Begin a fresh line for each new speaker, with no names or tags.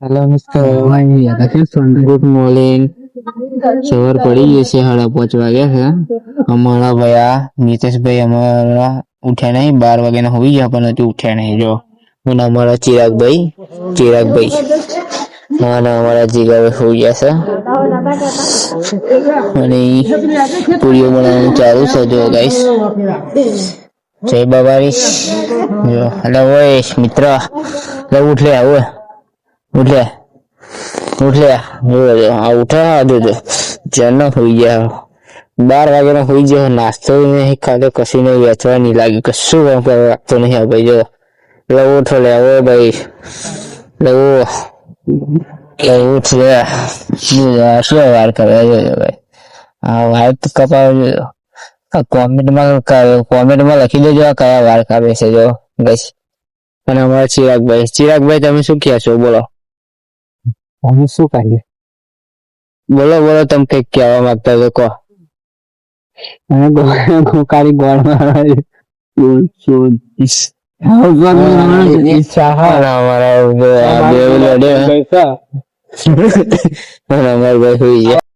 Hello mister good morning. સવાર પડી ગઈ છે, 5:30 વાગ્યા છે. અમારા ભાઈ આ નીતેશભાઈ અમારા ઉઠ્યા નહીં, 12 વાગ્યાના હોઈ ગયા પણ હજુ ઉઠ્યા નહીં. જો અને અમારા ચિરાગભાઈ અને અમારા જીગાભાઈ હોઈ ગયા છે અને પૂરીઓ બનાવવાનું ચાલુ છે. જો ગાઈસ, જય બાબારીશ. જો એટલે ઓય મિત્ર, ઉઠ લે, ઉઠ લે. આ ઉઠા જો જન્મ હોઈ ગયા. 12 વાગ્યાનો હોઈ ગયો. નાસ્તો નહીં ખાધો, કશું નહીં, વેચવા નહીં લાગ્યું, કશું વાગતો નહીં. ભાઈ જો એટલે ઉઠો લે, ઓ ભાઈ ઉઠ લે. શું વાર કરે ભાઈ? આ વાર તો કપાવ. કોમેન્ટમાં લખી દેજો આ કયા વાર કાપે છે. જો ગઈશ. અને અમારા ચિરાગભાઈ તમે શું કહો છો? બોલો. અમે શું કહીએ? બોલો તમે કઈક કહેવા માંગતા તો કહો. અને ગોકારી અમારા ભાઈ હોઈ ગયા.